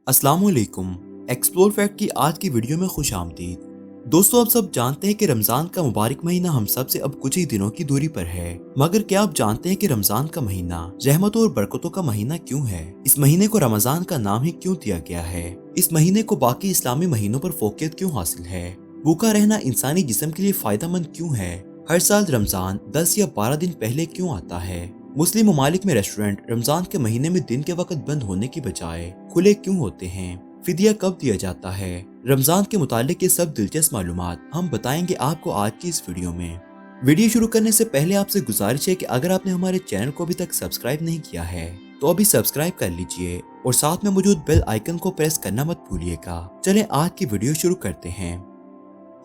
अस्सलाम वालेकुम। Explore fact की आज की वीडियो में खुश आमदीद। दोस्तों, आप सब जानते हैं कि रमज़ान का मुबारक महीना हम सब से अब कुछ ही दिनों की दूरी पर है, मगर क्या आप जानते हैं कि रमज़ान का महीना रहमतों और बरकतों का महीना क्यों है? इस महीने को रमज़ान का नाम ही क्यों दिया गया है? इस महीने को बाकी इस्लामी महीनों पर फोकियत क्यों हासिल है? भूखा रहना इंसानी जिस्म के लिए फायदेमंद क्यों है? हर साल रमज़ान 10 या 12 दिन पहले क्यों आता है? मुस्लिम ममालिक में रेस्टोरेंट रमजान के महीने में दिन के वक्त बंद होने की बजाय खुले क्यों होते हैं? फिदिया कब दिया जाता है? रमजान के मुतालिक ये सब दिलचस्प मालूमात हम बताएंगे आपको आज की इस वीडियो में। वीडियो शुरू करने से पहले आपसे गुजारिश है कि अगर आपने हमारे चैनल को अभी तक सब्सक्राइब नहीं किया है तो अभी सब्सक्राइब कर लीजिए और साथ में मौजूद बेल आइकन को प्रेस करना मत भूलिएगा। चलें आज की वीडियो शुरू करते हैं।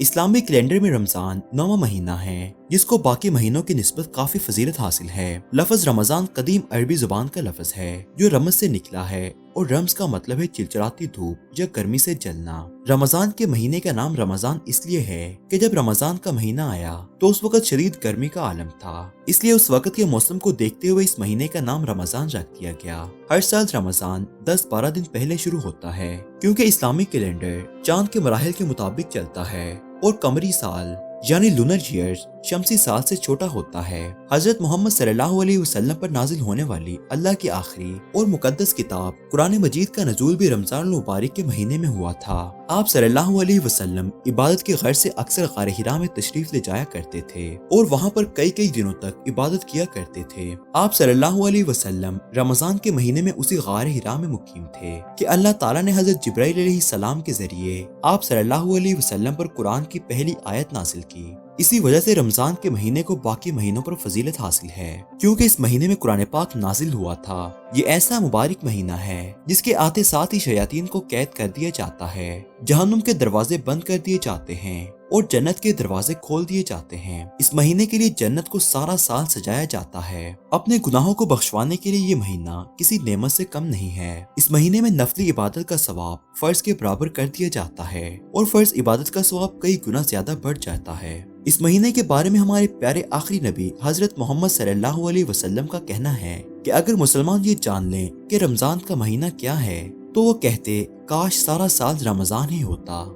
इस्लामिक कैलेंडर में रमजान 9वां महीना है जिसको बाकी महीनों की निस्बत काफी फजीलत हासिल है। लफ्ज रमजान कदीम अरबी जुबान का लफ्ज है जो रमज से निकला है और रम्ज का मतलब है चिलचिलाती धूप या गर्मी से जलना। रमजान के महीने का नाम रमजान इसलिए है कि जब रमजान का महीना आया तो उस वक्त शदीद गर्मी का आलम था, इसलिए उस वक्त के मौसम को देखते हुए इस महीने का नाम रमजान रख दिया गया। हर साल रमजान 10-12 दिन पहले शुरू होता है क्योंकि इस्लामिक कैलेंडर चांद के मराहिल के मुताबिक चलता है और कमरी साल यानी लूनर ईयर शमसी साल से छोटा होता है। हजरत मोहम्मद सल्लल्लाहु अलैहि वसल्लम पर नाजिल होने वाली अल्लाह की आखिरी और मुकद्दस किताब कुरान मजीद का नजूल भी रमजान मुबारक के महीने में हुआ था। आप सल्लल्लाहु अलैहि वसल्लम इबादत की गर्ज से अक्सर गारे हिरा में तशरीफ ले जाया करते थे और वहाँ पर कई कई दिनों तक इबादत किया करते थे। आप सल्लल्लाहु अलैहि वसल्लम रमजान के महीने में उसी गारे हिरा में मुकीम थे कि अल्लाह ताला ने हजरत जिब्राइल अलैहिस्सलाम के जरिए आप सल्लल्लाहु अलैहि वसल्लम पर कुरान की पहली आयत नाजिल की। इसी वजह से रमजान के महीने को बाकी महीनों पर फजीलत हासिल है क्योंकि इस महीने में कुरान पाक नाजिल हुआ था। ये ऐसा मुबारक महीना है जिसके आते साथ ही शयातीन को कैद कर दिया जाता है, जहन्नुम के दरवाजे बंद कर दिए जाते हैं और जन्नत के दरवाजे खोल दिए जाते हैं। इस महीने के लिए जन्नत को सारा साल सजाया जाता है। अपने गुनाहों को बख्शवाने के लिए ये महीना किसी नेमत से कम नहीं है। इस महीने में नफली इबादत का सवाब फर्ज के बराबर कर दिया जाता है और फर्ज इबादत का सवाब कई गुना ज्यादा बढ़ जाता है। इस महीने के बारे में हमारे प्यारे आखिरी नबी हजरत मोहम्मद सल्लल्लाहु अलैहि वसल्लम का कहना है कि अगर मुसलमान ये जान लें कि रमजान का महीना क्या है तो वो कहते काश सारा साल रमजान ही होता।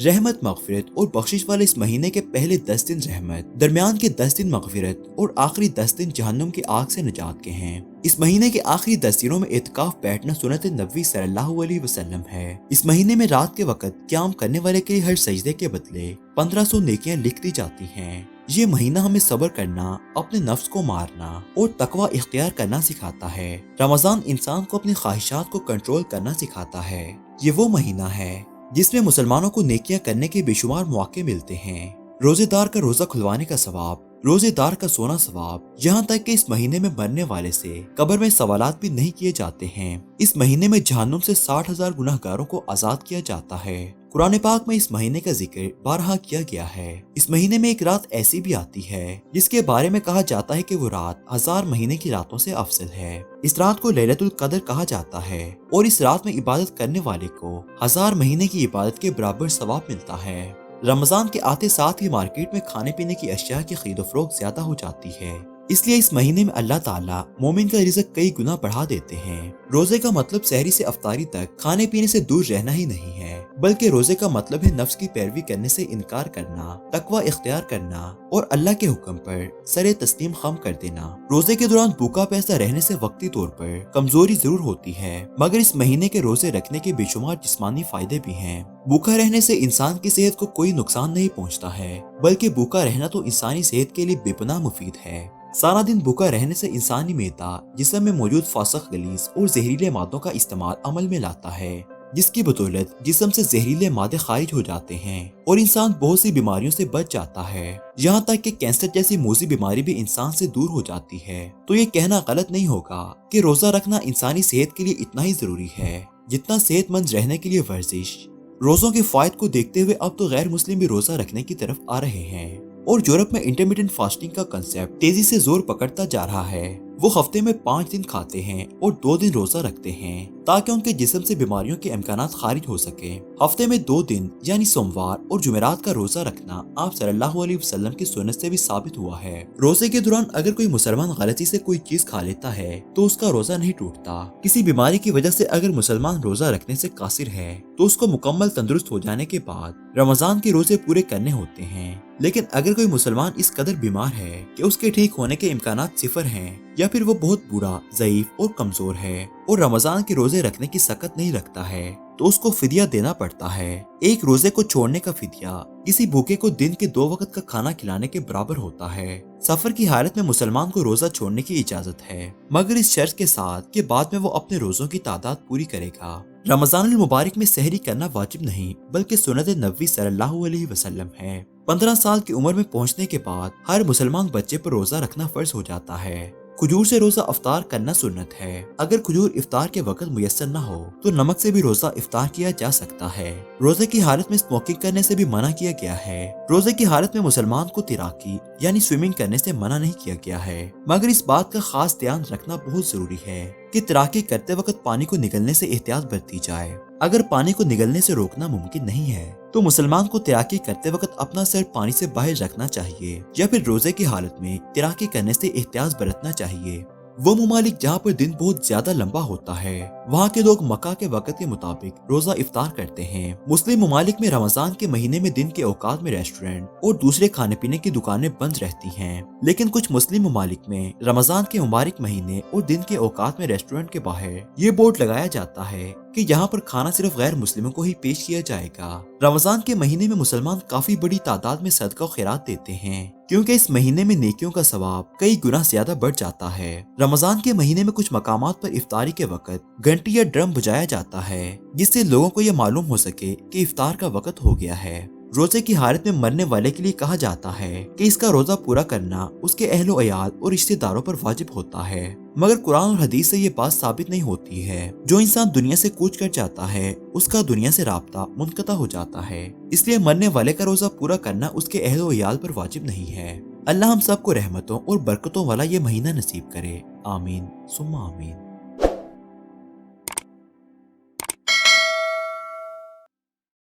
रहमत, मगफिरत और बख्शिश वाले इस महीने के पहले 10 दिन रहमत, दरमियान के 10 दिन मगफिरत और आखिरी 10 दिन जहन्नुम की आग से निजात के हैं। इस महीने के आखिरी 10 दिनों में इत्काफ बैठना सुन्नत नबी सल्लल्लाहु अलैहि वसल्लम है। इस महीने में रात के वक्त क़याम करने वाले के लिए हर सजदे के बदले 1500 नेकियां लिख दी जाती हैं। ये महीना हमें सब्र करना, अपने नफ्स को मारना और तकवा इख्तियार करना सिखाता है। रमजान इंसान को अपनी ख्वाहिशात को कंट्रोल करना सिखाता है। ये वो महीना है जिसमें मुसलमानों को नेकियां करने के बेशुमार मौके मिलते हैं। रोजेदार का रोजा खुलवाने का सवाब, रोजेदार का सोना सवाब, यहाँ तक कि इस महीने में मरने वाले से कब्र में सवालात भी नहीं किए जाते हैं। इस महीने में जहन्नुम से 60,000 गुनाहगारों को आजाद किया जाता है। कुरान पाक में इस महीने का जिक्र बारहा किया गया है। इस महीने में एक रात ऐसी भी आती है जिसके बारे में कहा जाता है कि वो रात 1000 महीने की रातों से अफजल है। इस रात को लैलतुल कदर कहा जाता है और इस रात में इबादत करने वाले को 1000 महीने की इबादत के बराबर सवाब मिलता है। रमजान के आते साथ ही मार्केट में खाने पीने की अशिया की खरीदो फरोख्त ज्यादा हो जाती है, इसलिए इस महीने में अल्लाह ताला मोमिन का रिज़्क कई गुना बढ़ा देते हैं। रोजे का मतलब सहरी से अफ्तारी तक खाने पीने से दूर रहना ही नहीं है, बल्कि रोजे का मतलब है नफ्स की पैरवी करने से इनकार करना, तकवा इख्तियार करना और अल्लाह के हुक्म पर सरे तस्लीम खम कर देना। रोजे के दौरान भूखा प्यासा रहने से वक्ती तौर पर कमजोरी जरूर होती है, मगर इस महीने के रोजे रखने के बेशुमार जिस्मानी फायदे भी हैं। भूखा रहने से इंसान की सेहत को कोई नुकसान नहीं पहुंचता है, बल्कि भूखा रहना तो इंसानी सेहत के लिए बेपनाह मुफीद है। सारा दिन भूखा रहने से इंसानी मैदा जिस्म में मौजूद फासक गलीज और जहरीले मादों का इस्तेमाल अमल में लाता है, जिसकी बदौलत जिस्म से जहरीले मादे खारिज हो जाते हैं और इंसान बहुत सी बीमारियों से बच जाता है। यहाँ तक कि कैंसर जैसी मोजी बीमारी भी इंसान से दूर हो जाती है। तो ये कहना गलत नहीं होगा कि रोजा रखना इंसानी सेहत के लिए इतना ही जरूरी है जितना सेहतमंद रहने के लिए वर्जिश। रोजों के फायदे को देखते हुए अब तो गैर मुस्लिम भी रोजा रखने की तरफ आ रहे हैं और यूरोप में इंटरमिटेंट फास्टिंग का कंसेप्ट तेजी से जोर पकड़ता जा रहा है। वो हफ्ते में 5 दिन खाते हैं और 2 दिन रोजा रखते हैं ताकि उनके जिस्म से बीमारियों के इम्कानात खारिज हो सके। हफ्ते में 2 दिन यानी सोमवार और जुमेरात का रोजा रखना आप सल्लल्लाहु अलैहि वसल्लम की सुन्नत से भी साबित हुआ है। रोजे के दौरान अगर कोई मुसलमान गलती से कोई चीज खा लेता है तो उसका रोजा नहीं टूटता। किसी बीमारी की वजह से अगर मुसलमान रोजा रखने से कासिर है तो उसको मुकम्मल तंदुरुस्त हो जाने के बाद रमजान के रोजे पूरे करने होते हैं। लेकिन अगर कोई मुसलमान इस कदर बीमार है कि उसके ठीक होने के इम्कानात सिफर हैं, या फिर वो बहुत बुरा, ज़ईफ और कमजोर है और रमजान के रोजे रखने की सकत नहीं रखता है तो उसको फिदिया देना पड़ता है। एक रोजे को छोड़ने का फिदिया किसी भूखे को दिन के 2 वक्त का खाना खिलाने के बराबर होता है। सफर की हालत में मुसलमान को रोजा छोड़ने की इजाजत है, मगर इस शर्त के साथ कि बाद में वो अपने रोजों की तादाद पूरी करेगा। रमजानुल मुबारक में सहरी करना वाजिब नहीं बल्कि सुन्नत नबवी सल्लल्लाहु अलैहि वसल्लम है। 15 साल की उम्र में पहुंचने के बाद हर मुसलमान बच्चे पर रोजा रखना फर्ज हो जाता है। खजूर से रोजा इफ्तार करना सुन्नत है। अगर खजूर इफ्तार के वक्त मुयस्सर न हो तो नमक से भी रोजा इफ्तार किया जा सकता है। रोजे की हालत में स्मोकिंग करने से भी मना किया गया है। रोजे की हालत में मुसलमान को तैराकी यानी स्विमिंग करने से मना नहीं किया गया है, मगर इस बात का खास ध्यान रखना बहुत जरूरी है कि तैराकी करते वक्त पानी को निगलने से एहतियात बरती जाए। अगर पानी को निगलने से रोकना मुमकिन नहीं है तो मुसलमान को तैराकी करते वक्त अपना सर पानी से बाहर रखना चाहिए या फिर रोजे की हालत में तैराकी करने से एहतियात बरतना चाहिए। वो ममालिक जहाँ पर दिन बहुत ज्यादा लंबा होता है वहाँ के लोग मक्का के वक्त के मुताबिक रोजा इफ्तार करते हैं। मुस्लिम ममालिक में रमजान के महीने में दिन के औकात में रेस्टोरेंट और दूसरे खाने पीने की दुकानें बंद रहती हैं, लेकिन कुछ मुस्लिम ममालिक में रमजान के मुबारक महीने और दिन के औकात में रेस्टोरेंट के बाहर ये बोर्ड लगाया जाता है कि यहाँ पर खाना सिर्फ गैर मुस्लिमों को ही पेश किया जाएगा। रमजान के महीने में मुसलमान काफी बड़ी तादाद में सदका और खैरात देते हैं, क्योंकि इस महीने में नेकियों का सवाब कई गुना ज्यादा बढ़ जाता है। रमजान के महीने में कुछ मकामात पर इफ्तारी के वक्त घंटी या ड्रम बजाया जाता है, जिससे लोगों को यह मालूम हो सके कि इफ्तार का वक्त हो गया है। रोजे की हालत में मरने वाले के लिए कहा जाता है कि इसका रोजा पूरा करना उसके अहलो अयाल और रिश्तेदारों पर वाजिब होता है, मगर कुरान और हदीस से ये बात साबित नहीं होती है। जो इंसान दुनिया से कूच कर जाता है उसका दुनिया से राब्ता मुनक़ता हो जाता है, इसलिए मरने वाले का रोजा पूरा करना उसके अहलो अयाल पर वाजिब नहीं है। अल्लाह हम सबको रहमतों और बरकतों वाला ये महीना नसीब करे। आमीन सुम्मा आमीन।